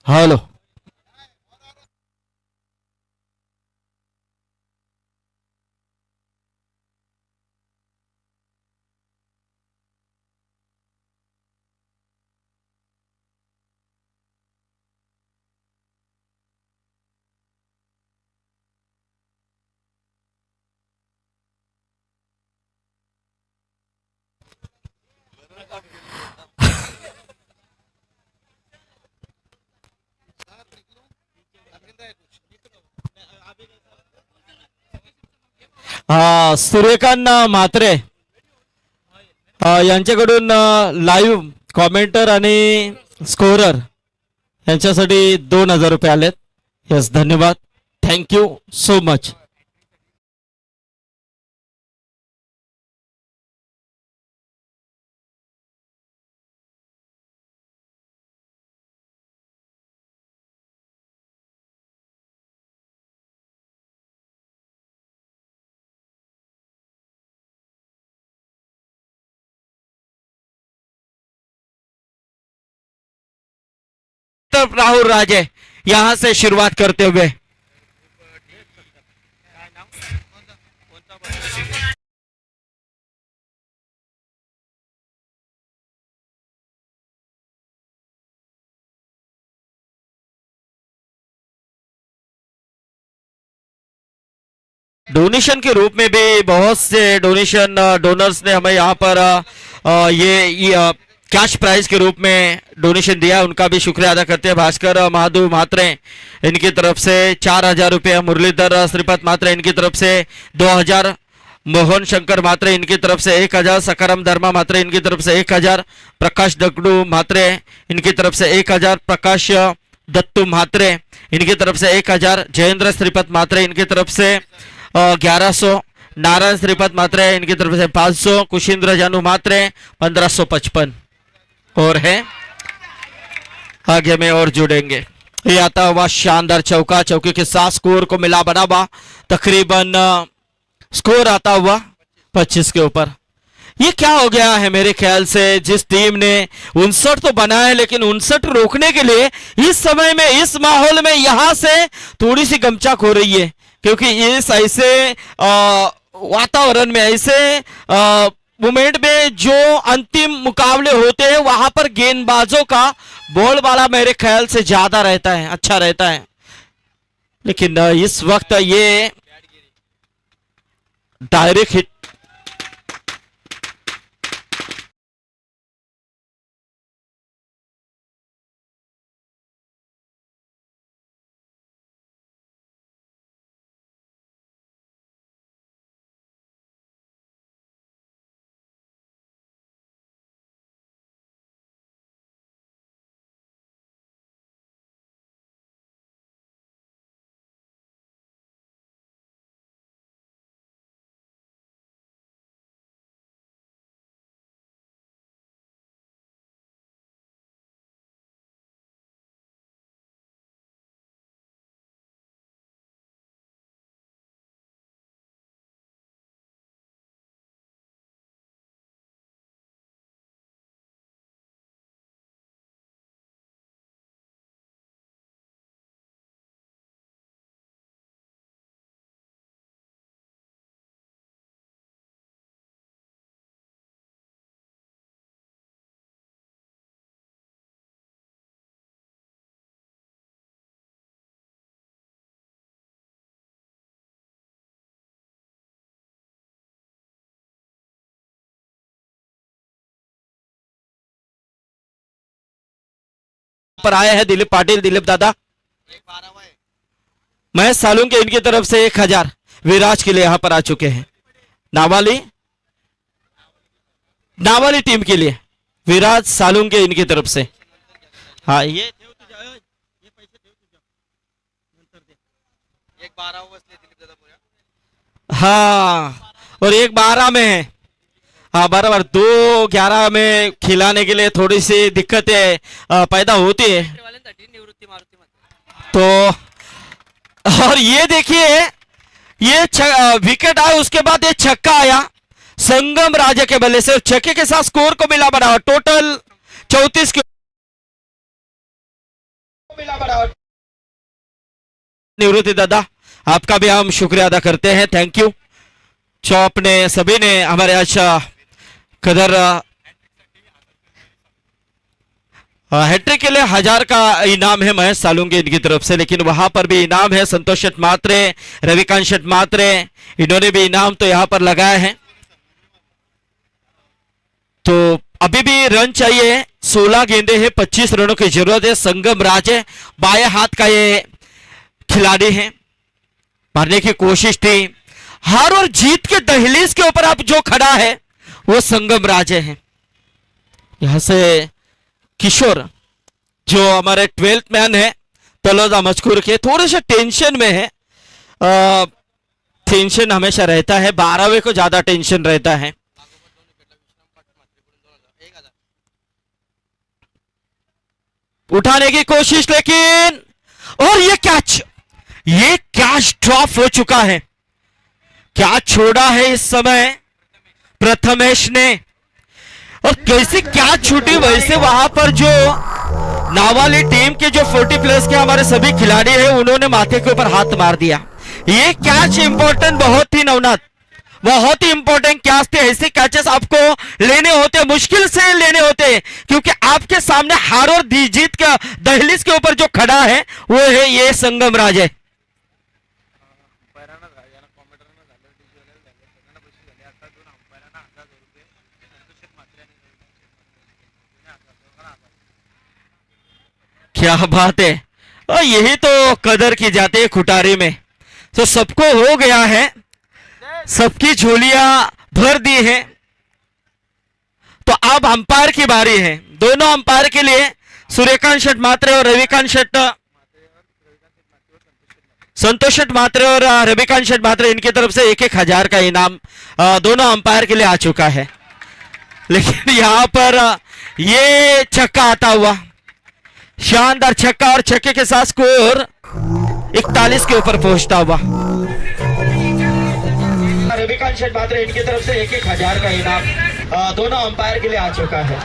हॅलो, सूर्यकांत म्हात्रे यांच्याकडून लाईव्ह कॉमेंटर आणि स्कोरर यांच्यासाठी 2000 रुपये आलेत। यस, धन्यवाद, थँक्यू सो मच। राहुल राजे यहां से शुरुआत करते हुए डोनेशन के रूप में भी बहुत से डोनेशन डोनर्स ने हमें यहाँ पर ये कैश प्राइज के रूप में डोनेशन दिया, उनका भी शुक्रिया अदा करते हैं। भास्कर महादेव मात्रे इनकी तरफ से 4,000 रुपये, मुरलीधर श्रीपत मात्रे इनकी तरफ से 2,000, मोहन शंकर मात्रे इनकी तरफ से 1,000, सकाराम धर्मा मात्रे इनकी तरफ से 1,000, प्रकाश दगड़ू मात्रे इनकी तरफ से 1,000, प्रकाश दत्तू मात्रे इनकी तरफ से 1,000, जयेंद्र श्रीपत मात्रे इनकी तरफ से 1100, नारायण श्रीपत मात्रे इनकी तरफ से 500, कुशिंद्र जानू मात्रे 1555 और है आगे में और जुड़ेंगे। ये आता हुआ शानदार चौका, चौके के साथ स्कोर को मिला बनावा तकरीबन स्कोर आता हुआ 25 के ऊपर। ये क्या हो गया है मेरे ख्याल से, जिस टीम ने 59 तो बनाया है लेकिन 59 रोकने के लिए इस समय में इस माहौल में यहां से थोड़ी सी गमचक हो रही है, क्योंकि इस ऐसे वातावरण में ऐसे मोमेंट में जो अंतिम मुकाबले होते हैं वहां पर गेंदबाजों का बॉल वाला मेरे ख्याल से ज्यादा रहता है, अच्छा रहता है। लेकिन इस वक्त ये डायरेक्ट हिट पर आए हैं दिलीप पाटिल, दिलीप दादा महेश सालुंके इनकी तरफ से 1,000 विराज के लिए यहां पर आ चुके हैं। नावाली टीम के लिए विराज सालुंके इनकी तरफ से। हाँ ये हाँ और 1-12 में है। हाँ बराबर 2-11 में खिलाने के लिए थोड़ी सी दिक्कतें पैदा होती है। तो और ये देखिए ये विकेट आया, उसके बाद ये छक्का आया संगम राजा के बल्ले से, छक्के के साथ स्कोर को मिला बढ़ा टोटल 34 के निवृत्ति दादा आपका भी हम शुक्रिया अदा करते हैं, थैंक यू। चौप ने सभी ने हमारे आज कदर हैट्रिक के लिए 1,000 का इनाम है महेश सालुंगे इनकी तरफ से, लेकिन वहां पर भी इनाम है संतोष शेट मात्रे, रविकांत शेट मात्रे, इन्होंने भी इनाम तो यहां पर लगाए हैं। तो अभी भी रन चाहिए, 16 गेंदे हैं, 25 रनों की जरूरत है। संगम राजे बाएं हाथ का ये खिलाड़ी है, मारने की कोशिश थी, हार और जीत के दहलीज के ऊपर अब जो खड़ा है वो संगम राजे है। यहां से किशोर जो हमारे 12th मैन है तलोजा मजकूर के, थोड़े से टेंशन में है, टेंशन हमेशा रहता है, 12वें को ज्यादा टेंशन रहता है। उठाने की कोशिश लेकिन और ये कैच ड्रॉप हो चुका है। क्या छोड़ा है इस समय प्रथमेश ने, और कैसी क्या छूटी, वैसे वहां पर जो नावाली टीम के जो 40+ के हमारे सभी खिलाड़ी हैं उन्होंने माथे के ऊपर हाथ मार दिया। ये कैच इंपॉर्टेंट बहुत ही नवनाथ, बहुत ही इंपॉर्टेंट कैच थे। ऐसे कैचेस आपको लेने होते, मुश्किल से लेने होते, क्योंकि आपके सामने हार और जीत का दहलीज के ऊपर जो खड़ा है वो है ये संगम राजे। क्या बात है। और यही तो कदर की जाती है खुटारी में। तो सबको हो गया है, सबकी झोलियां भर दी है। तो अब अंपायर की बारी है। दोनों अंपायर के लिए सूर्यकांत शेट मात्रे और रविकांत शेट, संतोष शेट मात्रे और रविकांत शेट मात्रे, इनकी तरफ से 1,000 का इनाम दोनों अंपायर के लिए आ चुका है। लेकिन यहां पर ये छक्का आता हुआ, शानदार छक्का, और छक्के के साथ स्कोर 41 के ऊपर पहुंचता हुआ। रविकांत शेट मात्रे, इनकी तरफ से 1,000 का इनाम दोनों अंपायर के लिए आ चुका है।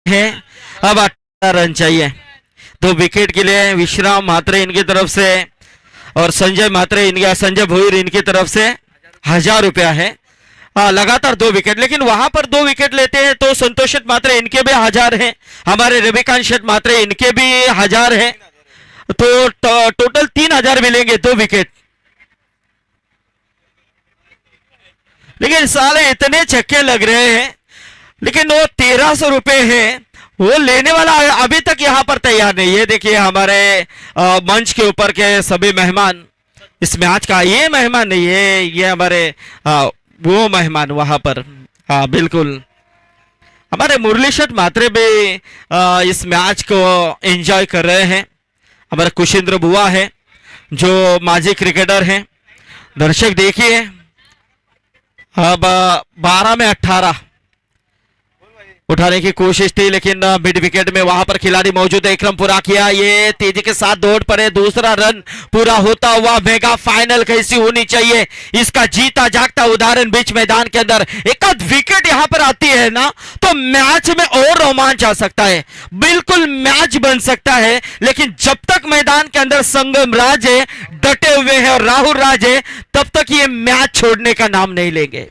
है अब 18 रन चाहिए 2 विकेट के लिए। विश्राम मात्रे इनकी तरफ से और संजय मात्रे, इनके संजय भोईर इनकी तरफ से 1,000 रुपया है। लगातार 2 विकेट, लेकिन वहां पर 2 विकेट लेते हैं तो संतोष शेट मात्रे इनके भी 1,000 है, हमारे रविकांत शेट मात्रे इनके भी 1,000 है। तो टोटल 3,000 मिलेंगे 2 विकेट। लेकिन साले इतने छक्के लग रहे हैं, लेकिन वो 1,300 रुपए है, वो लेने वाला अभी तक यहां पर तैयार नहीं है। देखिए हमारे मंच के ऊपर के सभी मेहमान इस मैच का, ये मेहमान नहीं है, ये हमारे वो मेहमान वहां पर। हाँ बिल्कुल, हमारे मुरली शेट मात्रे भी इस मैच को एंजॉय कर रहे हैं। हमारे कुशिंद्र बुआ है जो माजी क्रिकेटर हैं। दर्शक देखिए, अब 12 में 18 उठाने की कोशिश थी, लेकिन मिड विकेट में वहां पर खिलाड़ी मौजूद है। विक्रम पूरा किया, ये तेजी के साथ दौड़ पड़े, दूसरा रन पूरा होता हुआ। मेगा फाइनल कैसी होनी चाहिए, इसका जीता जागता उदाहरण बीच मैदान के अंदर। एक आध विकेट यहां पर आती है ना, तो मैच में और रोमांच आ सकता है, बिल्कुल मैच बन सकता है। लेकिन जब तक मैदान के अंदर संगम राज है, डटे हुए हैं और राहुल राज है, तब तक ये मैच छोड़ने का नाम नहीं लेंगे।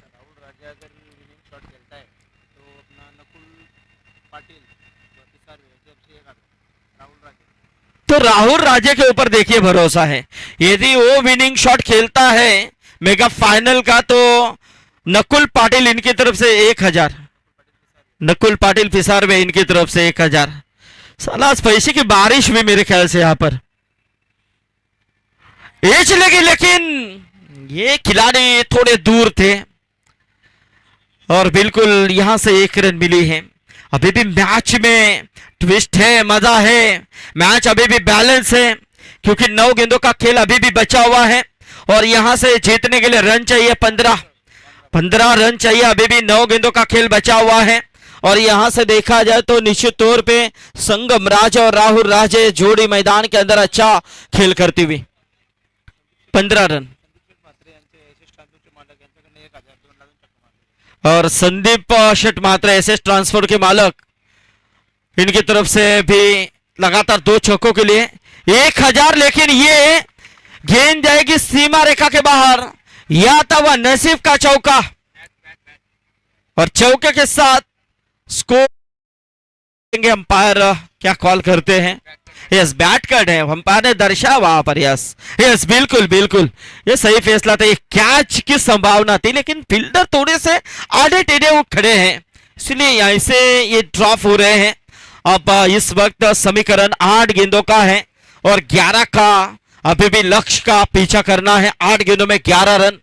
तो राहुल राजे के ऊपर देखिए भरोसा है, यदि वो विनिंग शॉट खेलता है मेगा फाइनल का, तो नकुल पाटिल इनकी तरफ से 1,000, नकुल पाटिल फिसारवे इनकी तरफ से 1,000। साला पैसे की बारिश भी मेरे ख्याल से यहां पर ये चलेगी, लेकिन ये खिलाड़ी थोड़े दूर थे और बिल्कुल यहां से 1 रन मिली है। अभी भी मैच में ट्विस्ट है, मजा है, मैच अभी भी बैलेंस है, क्योंकि 9 गेंदों का खेल अभी भी बचा हुआ है और यहां से जीतने के लिए रन चाहिए 15 रन चाहिए। अभी भी 9 गेंदों का खेल बचा हुआ है और यहां से देखा जाए तो निश्चित तौर पे संगम राज और राहुल राजे जोड़ी मैदान के अंदर अच्छा खेल करती हुई। 15 रन और संदीप शेट मात्रे एसएस ट्रांसफर के मालक, इनकी तरफ से भी लगातार 2 छक्कों के लिए 1,000। लेकिन ये गेंद जाएगी सीमा रेखा के बाहर, या था वह नसीब का चौका और चौके के साथ स्कोर अंपायर क्या कॉल करते हैं। यस, बैट कट है, अंपायर ने दर्शा वहां पर। यस यस, बिल्कुल बिल्कुल, ये सही फैसला था। कैच की संभावना थी, लेकिन फील्डर थोड़े से आड़े टेढ़े वो खड़े हैं, इसलिए यहीं से ये ड्रॉप हो रहे हैं। अब इस वक्त समीकरण 8 गेंदों का है और 11 का अभी भी लक्ष्य का पीछा करना है। 8 गेंदों में 11 रन,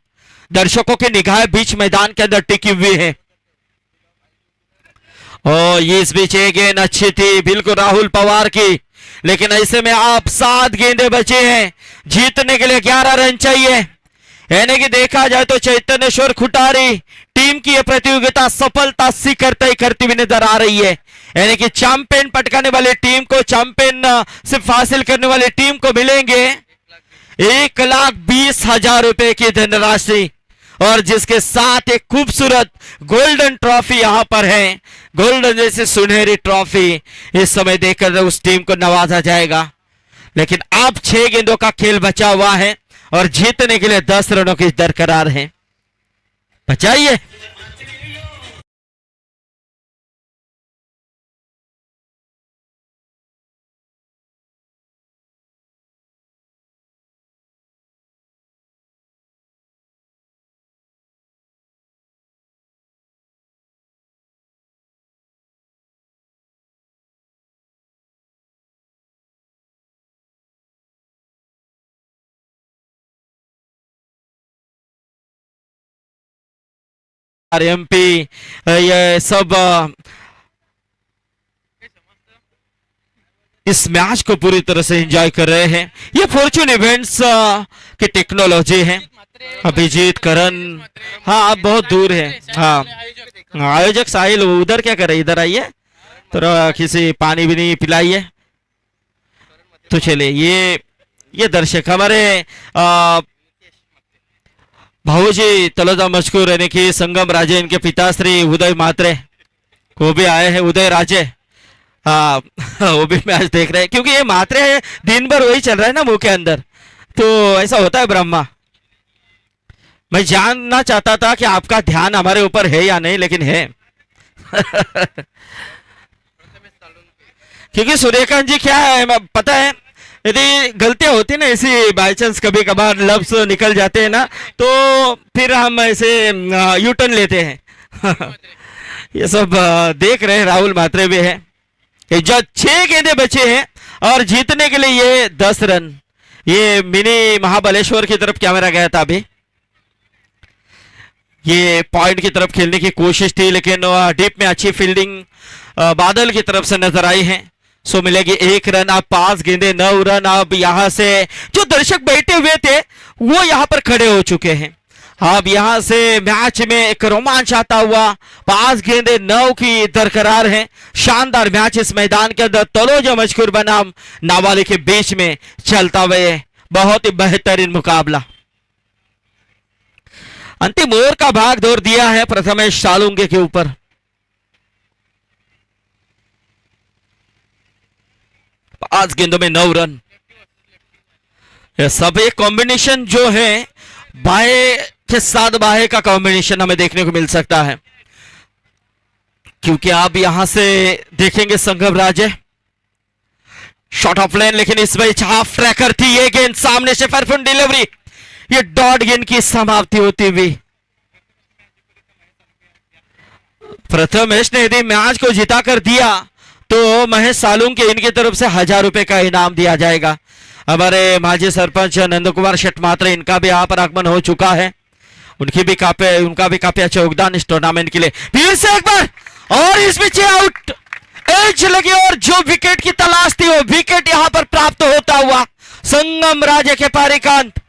दर्शकों की निगाहें बीच मैदान के अंदर टिकी हुई है। और ये इस बीच एक गेंद अच्छी थी बिल्कुल राहुल पवार की, लेकिन ऐसे में आप 7 गेंदे बचे हैं, जीतने के लिए 11 रन चाहिए। यानी कि देखा जाए तो चैतन्येश्वर खुटारी टीम की यह प्रतियोगिता सफलता से करती हुई नजर आ रही है। यानी कि चैंपियन पटकाने वाली टीम को, चैंपियन सिर्फ हासिल करने वाली टीम को मिलेंगे 1,20,000 रुपए की धनराशि और जिसके साथ एक खूबसूरत गोल्डन ट्रॉफी यहां पर है। गोल्डन जैसी सुनहरी ट्रॉफी इस समय देकर उस टीम को नवाजा जाएगा। लेकिन अब 6 गेंदों का खेल बचा हुआ है और जीतने के लिए 10 रनों की दरकरार है। बचाइए। एमपी ये सब इस मैच को पूरी तरह से एंजॉय कर रहे हैं। ये फॉर्च्यून इवेंट्स की टेक्नोलॉजी है। अभिजीत करण, हाँ आप बहुत दूर है। हाँ आयोजक साहिल उधर क्या कर रहे, इधर आइए तो किसी पानी भी नहीं पिलाइए। तो चलिए ये दर्शक हमारे भाऊजी तलोजा मजकूर यानी कि संगम राजे, इनके पिताश्री उदय मात्रे वो भी आए हैं, उदय राजे। हाँ वो भी मैच देख रहे हैं क्योंकि ये मात्रे है, दिन भर वही चल रहा है ना मुंह के अंदर, तो ऐसा होता है ब्रह्मा। मैं जानना चाहता था कि आपका ध्यान हमारे ऊपर है या नहीं, लेकिन है क्योंकि सूर्यकांत जी क्या है पता है, यदि गलतियां होती ना ऐसी बाई चांस कभी कभार लफ्ज निकल जाते हैं ना, तो फिर हम ऐसे यू टर्न लेते हैं ये सब देख रहे हैं। राहुल मात्रे भी है। जो 6 गेंदे बचे हैं और जीतने के लिए ये 10 रन। ये मिनी महाबलेश्वर की तरफ कैमरा गया था अभी, ये पॉइंट की तरफ खेलने की कोशिश थी लेकिन डीप में अच्छी फील्डिंग बादल की तरफ से नजर आई है। सो मिलेगी 1 रन। अब 5 गेंदे 9 रन। अब यहां से जो दर्शक बैठे हुए थे वो यहां पर खड़े हो चुके हैं। अब यहां से मैच में एक रोमांच आता हुआ, 5 गेंदे 9 की दरकरार है। शानदार मैच इस मैदान के अंदर तलोजा मजकूर बनाम नावाली के बीच में चलता हुए बहुत ही बेहतरीन मुकाबला। अंतिम ओवर का भाग दौड़ दिया है प्रथमेश सालुंगे के ऊपर। पांच गेंदों में 9 रन। यह सब एक कॉम्बिनेशन जो है बाहे के साथ बाहे का कॉम्बिनेशन हमें देखने को मिल सकता है, क्योंकि आप यहां से देखेंगे संगम राजे शॉट ऑफ लेन, लेकिन इस मैच हाफ ट्रैकर थी। ये गेंद सामने से परफॉर्म डिलीवरी, ये डॉट गेंद की समाप्ति होती हुई। प्रथमेश ने यदि मैच को जिता कर दिया तो महेश सालुंग के इनकी तरफ से 1000 रुपए का इनाम दिया जाएगा। हमारे माजी सरपंच नंद कुमार शटमात्रे, इनका भी यहाँ पर आगमन हो चुका है। उनका भी काफी अच्छा योगदान इस टूर्नामेंट के लिए। फिर से एक बार और इस पिच आउट, एज लगी और जो विकेट की तलाश थी वो विकेट यहां पर प्राप्त होता हुआ संगम राजे के पारिकांत।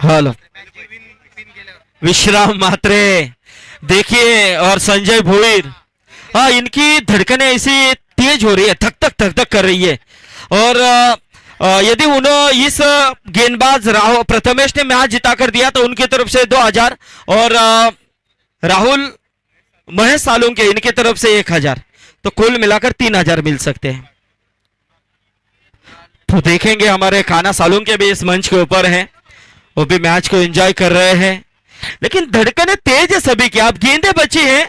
हेलो विश्राम मात्रे देखिए और संजय भोईर, हाँ इनकी धड़कनें ऐसी तेज हो रही है, धक धक धक धक कर रही है। और यदि उन्होंने इस गेंदबाज प्रथमेश ने मैच जिता कर दिया तो उनकी तरफ से 2000 और राहुल महेश सालुंग के इनकी तरफ से 1000, तो कुल मिलाकर 3000 मिल सकते हैं। तो देखेंगे हमारे खाना सालुंग के भी इस मंच के ऊपर हैं, वो भी मैच को एंजॉय कर रहे हैं, लेकिन धड़कनें तेज है सभी की। अब गेंदे बची हैं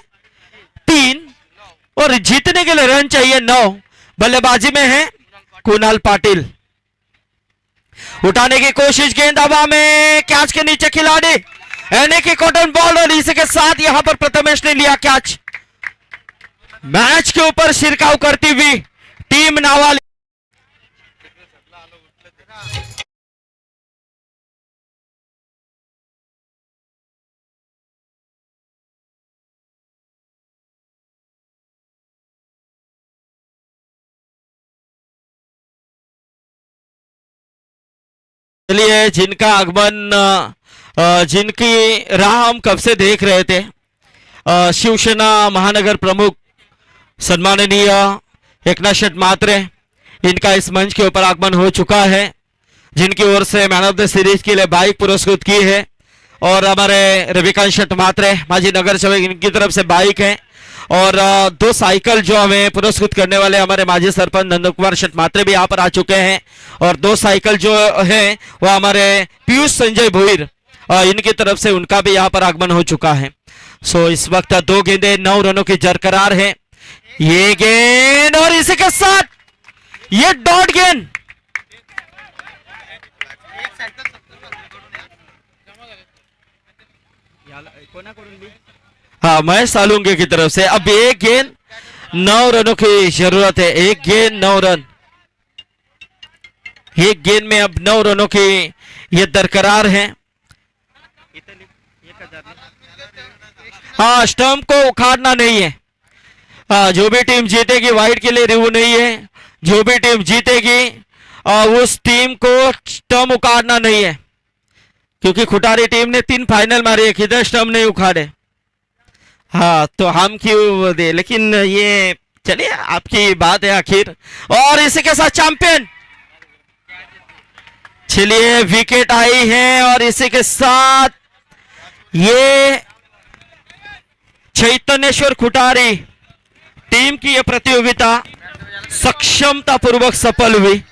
3 और जीतने के लिए रन चाहिए 9। बल्लेबाजी में है कुणाल पाटिल, उठाने की कोशिश, गेंद हवा में, कैच के नीचे खिलाड़ी यानी कि कॉटन बॉल, और इसी के साथ यहां पर प्रथमेश ने लिया कैच। मैच के ऊपर शिरकाव करती हुई टीम नावाली। चलिए जिनका आगमन जिनकी राह हम कब से देख रहे थे, शिवसेना महानगर प्रमुख सम्माननीय एकनाथ शटमात्रे, इनका इस मंच के ऊपर आगमन हो चुका है, जिनकी ओर से मैन ऑफ द सीरीज के लिए बाइक पुरस्कृत की है। और हमारे रविकांत शटमात्रे माजी नगर सेवक, इनकी तरफ से बाइक है। और 2 साइकिल जो हमें पुरस्कृत करने वाले हमारे माजी सरपंच नंद कुमार शटमात्रे भी यहाँ पर आ चुके हैं। और 2 साइकिल जो है वो हमारे पीयूष संजय भोईर, इनकी तरफ से उनका भी यहाँ पर आगमन हो चुका है। सो इस वक्त 2 गेंदे 9 रनों की दरकरार है। ये गेंद और इसी के साथ ये डॉट गेंद। हाँ, महेश सालुंगे की तरफ से अब एक गेंद 9 रनों की जरूरत है। एक गेंद 9 रन, एक गेंद में अब 9 रनों की ये दरकरार है। हाँ, स्टंप को उखाड़ना नहीं है। हाँ, जो भी टीम जीतेगी वाइड के लिए रिव्यू नहीं है। जो भी टीम जीतेगी उस टीम को स्टंप उखाड़ना नहीं है, क्योंकि खुटारी टीम ने 3 फाइनल मारे, एक इधर स्टंप नहीं उखाड़े। हाँ, तो हम क्यों दे, लेकिन ये चलिए आपकी बात है आखिर। और इसी के साथ चैंपियन, चलिए विकेट आई है और इसी के साथ ये चैतन्येश्वर खुटारी टीम की यह प्रतियोगिता सक्षमता पूर्वक सफल हुई।